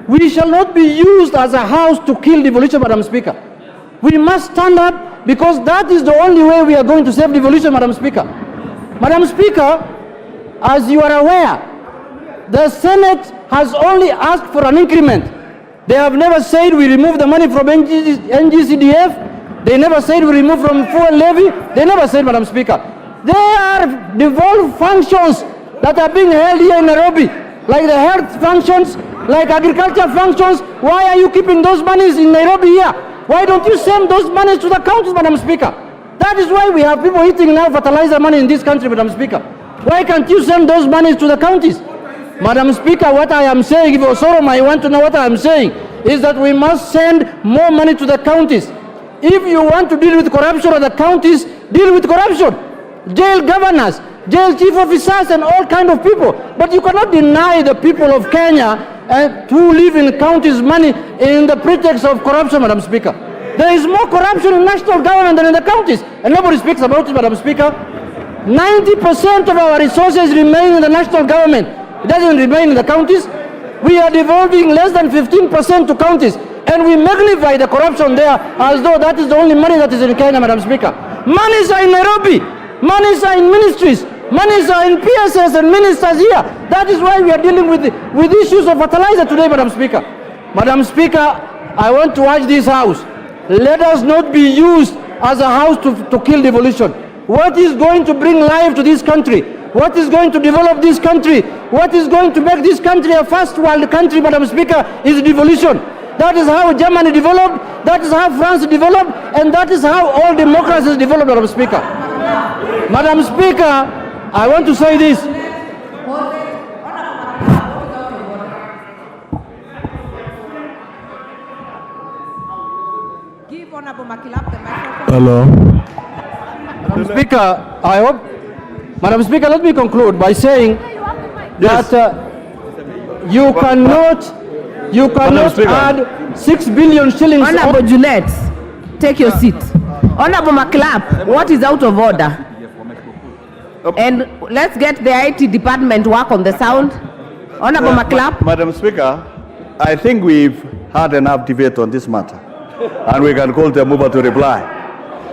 We shall not be used as a house to kill devolution, Madam Speaker. We must stand up because that is the only way we are going to save devolution, Madam Speaker. Madam Speaker, as you are aware, the Senate has only asked for an increment. They have never said we remove the money from NGCDF. They never said we remove from fuel levy. They never said, Madam Speaker. There are devolved functions that are being held here in Nairobi, like the health functions, like agriculture functions. Why are you keeping those monies in Nairobi here? Why don't you send those monies to the counties, Madam Speaker? That is why we have people eating now fertilizer money in this country, Madam Speaker. Why can't you send those monies to the counties? Madam Speaker, what I am saying, if Osoro might want to know what I am saying, is that we must send more money to the counties. If you want to deal with corruption at the counties, deal with corruption. Jail governors, jail chief officers, and all kind of people. But you cannot deny the people of Kenya who live in counties money in the pretext of corruption, Madam Speaker. There is more corruption in national government than in the counties, and nobody speaks about it, Madam Speaker. 90% of our resources remain in the national government. It doesn't remain in the counties. We are devolving less than 15% to counties, and we magnify the corruption there as though that is the only money that is in Kenya, Madam Speaker. Monies are in Nairobi. Monies are in ministries. Monies are in PSS and ministers here. That is why we are dealing with issues of fertilizer today, Madam Speaker. Madam Speaker, I want to urge this House, let us not be used as a house to kill devolution. What is going to bring life to this country? What is going to develop this country? What is going to make this country a first world country, Madam Speaker, is devolution. That is how Germany developed, that is how France developed, and that is how all democracies developed, Madam Speaker. Madam Speaker, I want to say this. Give Honorable Makilap the microphone. Hello. Madam Speaker, I hope, Madam Speaker, let me conclude by saying that you cannot add 6 billion shillings. Honorable Junet, take your seat. Honorable Makilap, what is out of order? And let's get the IT department work on the sound. Honorable Makilap. Madam Speaker, I think we've had enough debate on this matter, and we can call the mover to reply.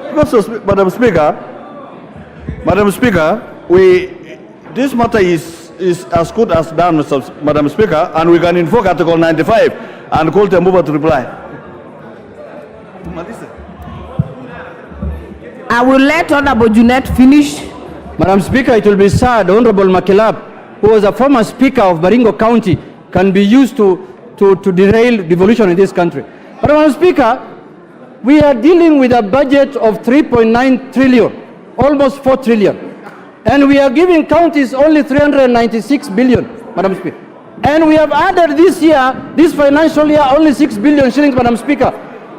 Because, Madam Speaker, this matter is as good as done, Madam Speaker, and we can invoke Article 95 and call the mover to reply. I will let Honorable Junet finish. Madam Speaker, it will be sad, Honorable Makilap, who was a former Speaker of Baringo County, can be used to derail devolution in this country. But Madam Speaker, we are dealing with a budget of 3.9 trillion, almost 4 trillion. And we are giving counties only 396 billion, Madam Speaker. And we have added this year, this financial year, only 6 billion shillings, Madam Speaker.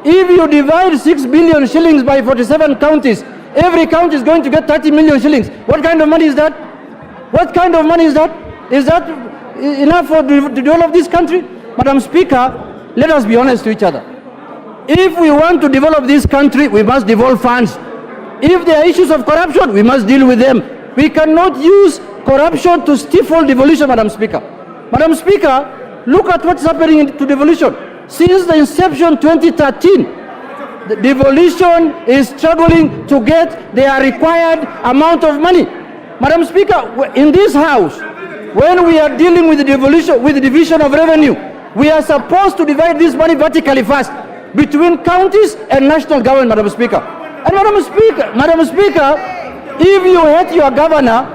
If you divide 6 billion shillings by 47 counties, every county is going to get 30 million shillings. What kind of money is that? What kind of money is that? Is that enough to develop this country? Madam Speaker, let us be honest to each other. If we want to develop this country, we must devolve funds. If there are issues of corruption, we must deal with them. We cannot use corruption to stifle devolution, Madam Speaker. Madam Speaker, look at what's happening to devolution. Since the inception 2013, the devolution is struggling to get their required amount of money. Madam Speaker, in this House, when we are dealing with the devolution, with the division of revenue, we are supposed to divide this money vertically first between counties and national government, Madam Speaker. And Madam Speaker, if you hate your governor,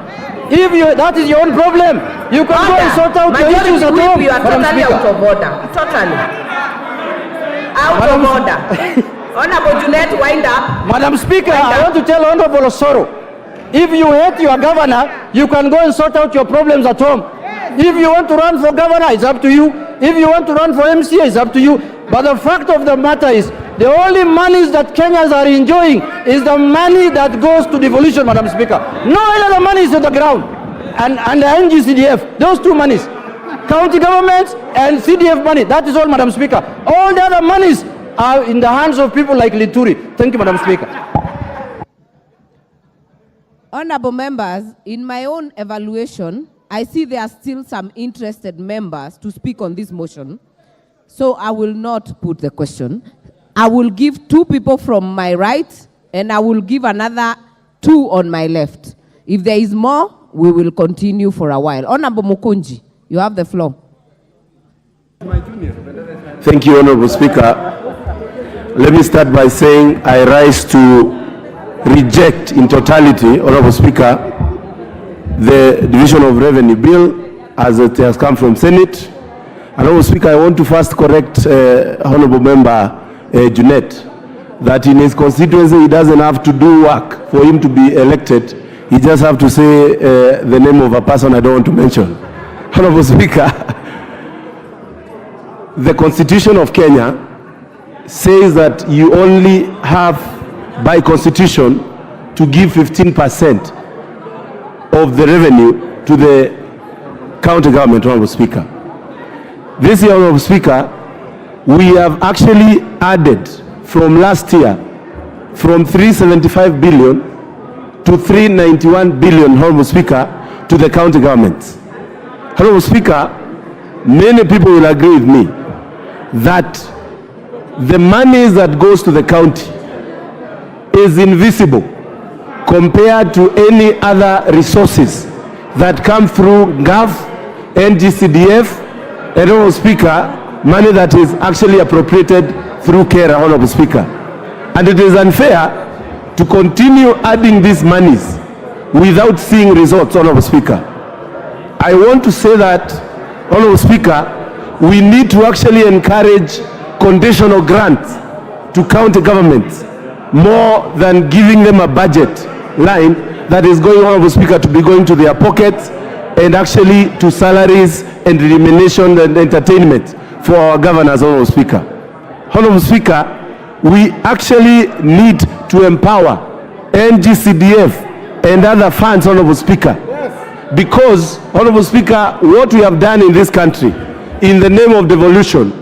that is your own problem. You can go and sort out your issues at home. You are totally out of order. Totally. Out of order. Honorable Junet, wind up. Madam Speaker, I want to tell Honorable Osoro, if you hate your governor, you can go and sort out your problems at home. If you want to run for governor, it's up to you. If you want to run for MCA, it's up to you. But the fact of the matter is, the only monies that Kenyans are enjoying is the money that goes to devolution, Madam Speaker. No other money is on the ground. And the NGCDF, those two monies, county governments and CDF money, that is all, Madam Speaker. All the other monies are in the hands of people like Lituri. Thank you, Madam Speaker. Honorable members, in my own evaluation, I see there are still some interested members to speak on this motion. So I will not put the question. I will give 2 people from my right, and I will give another 2 on my left. If there is more, we will continue for a while. Honorable Mukunji, you have the floor. Thank you, Honorable Speaker. Let me start by saying I rise to reject in totality, Honorable Speaker, the Division of Revenue Bill as it has come from Senate. Honorable Speaker, I want to first correct Honorable Member Junet that in his constituency he doesn't have to do work for him to be elected. He just have to say the name of a person I don't want to mention. Honorable Speaker, the Constitution of Kenya says that you only have, by constitution, to give 15% of the revenue to the county government, Honorable Speaker. This year, Honorable Speaker, we have actually added from last year from 375 billion to 391 billion, Honorable Speaker, to the county governments. Honorable Speaker, many people will agree with me that the money that goes to the county is invisible compared to any other resources that come through GAF, NGCDF, and Honorable Speaker, money that is actually appropriated through CARE, Honorable Speaker. And it is unfair to continue adding these monies without seeing results, Honorable Speaker. I want to say that, Honorable Speaker, we need to actually encourage conditional grants to county governments more than giving them a budget line that is going, Honorable Speaker, to be going to their pockets and actually to salaries and remuneration and entertainment for our governors, Honorable Speaker. Honorable Speaker, we actually need to empower NGCDF and other funds, Honorable Speaker, because, Honorable Speaker, what we have done in this country in the name of devolution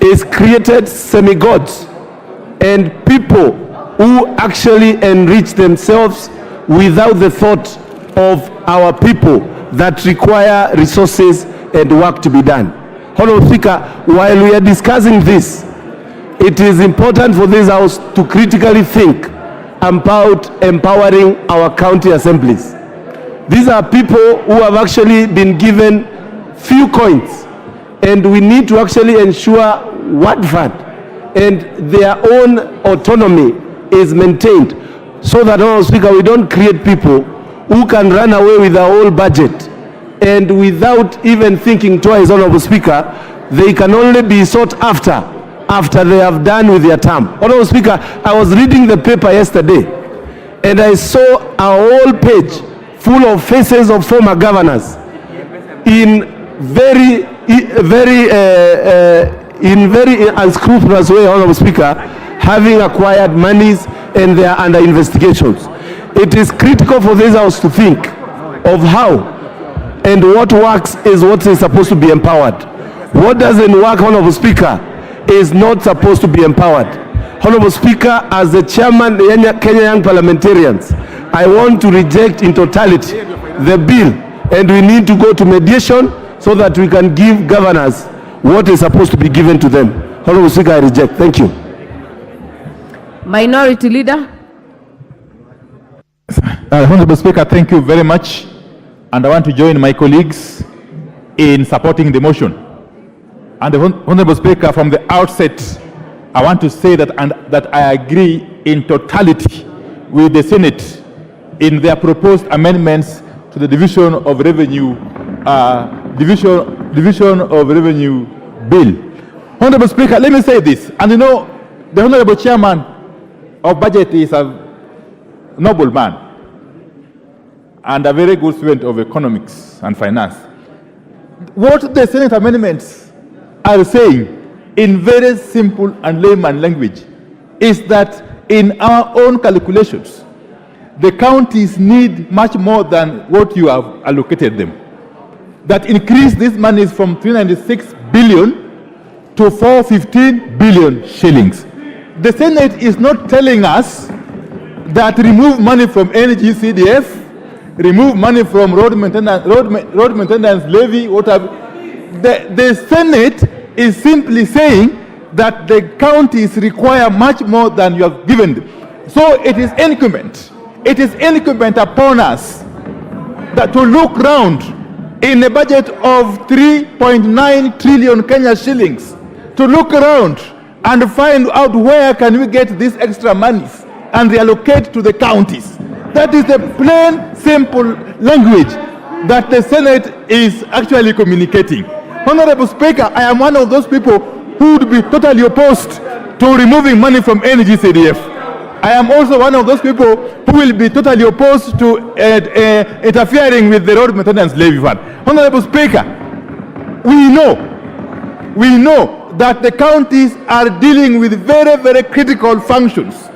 is created semi-gods and people who actually enrich themselves without the thought of our people that require resources and work to be done. Honorable Speaker, while we are discussing this, it is important for this House to critically think about empowering our county assemblies. These are people who have actually been given few coins, and we need to actually ensure what fund and their own autonomy is maintained, so that, Honorable Speaker, we don't create people who can run away with the whole budget and without even thinking twice, Honorable Speaker, they can only be sought after they have done with their term. Honorable Speaker, I was reading the paper yesterday and I saw a whole page full of faces of former governors in very unscrupulous way, Honorable Speaker, having acquired monies and they are under investigations. It is critical for this House to think of how and what works is what is supposed to be empowered. What doesn't work, Honorable Speaker, is not supposed to be empowered. Honorable Speaker, as the chairman of Kenya Young Parliamentarians, I want to reject in totality the bill, and we need to go to mediation so that we can give governors what is supposed to be given to them. Honorable Speaker, I reject. Thank you. Minority Leader. Honorable Speaker, thank you very much. And I want to join my colleagues in supporting the motion. And the Honorable Speaker, from the outset, I want to say that I agree in totality with the Senate in their proposed amendments to the Division of Revenue Bill. Honorable Speaker, let me say this. And you know, the Honorable Chairman of Budget is a noble man and a very good student of economics and finance. What the Senate amendments are saying in very simple and layman language is that in our own calculations, the counties need much more than what you have allocated them. That increase these monies from 396 billion to 415 billion shillings. The Senate is not telling us that remove money from NGCDF, remove money from road maintenance levy, what have. The Senate is simply saying that the counties require much more than you have given them. So it is incumbent. It is incumbent upon us that to look round in a budget of 3.9 trillion Kenya shillings, to look around and find out where can we get these extra monies and reallocate to the counties. That is the plain, simple language that the Senate is actually communicating. Honorable Speaker, I am one of those people who would be totally opposed to removing money from NGCDF. I am also one of those people who will be totally opposed to interfering with the road maintenance levy fund. Honorable Speaker, we know that the counties are dealing with very, very critical functions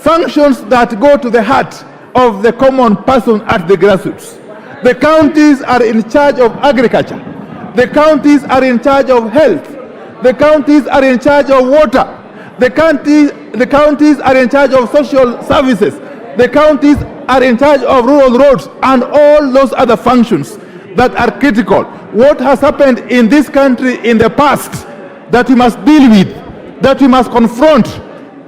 that go to the heart of the common person at the grassroots. The counties are in charge of agriculture. The counties are in charge of health. The counties are in charge of water. The counties are in charge of social services. The counties are in charge of rural roads and all those other functions that are critical. What has happened in this country in the past that we must deal with, that we must confront,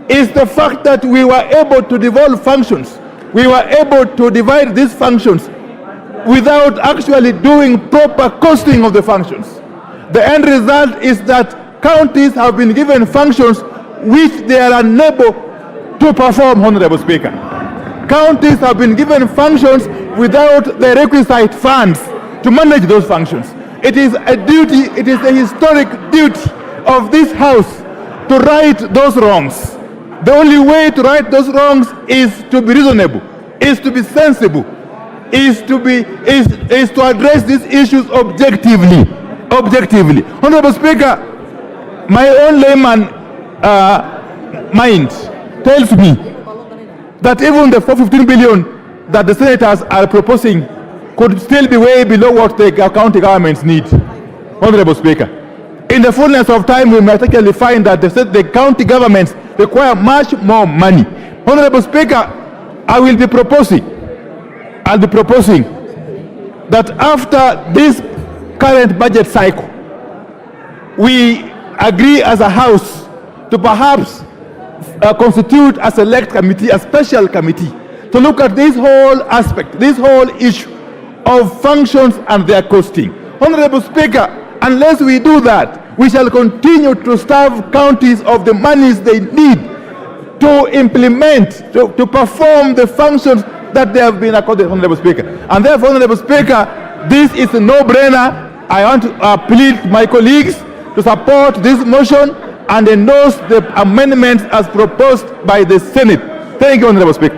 is the fact that we were able to devolve functions. We were able to divide these functions without actually doing proper costing of the functions. The end result is that counties have been given functions which they are unable to perform, Honorable Speaker. Counties have been given functions without the requisite funds to manage those functions. It is a duty, it is a historic duty of this House to right those wrongs. The only way to right those wrongs is to be reasonable, is to be sensible, is to address these issues objectively. Honorable Speaker, my own layman mind tells me that even the 415 billion that the senators are proposing could still be way below what the county governments need. Honorable Speaker, in the fullness of time, we might actually find that the county governments require much more money. Honorable Speaker, I'll be proposing that after this current budget cycle, we agree as a House to perhaps constitute a select committee, a special committee, to look at this whole aspect, this whole issue of functions and their costing. Honorable Speaker, unless we do that, we shall continue to starve counties of the monies they need to implement, to perform the functions that they have been accorded, Honorable Speaker. And therefore, Honorable Speaker, this is a no-brainer. I want to plead to my colleagues to support this motion and endorse the amendments as proposed by the Senate. Thank you, Honorable Speaker.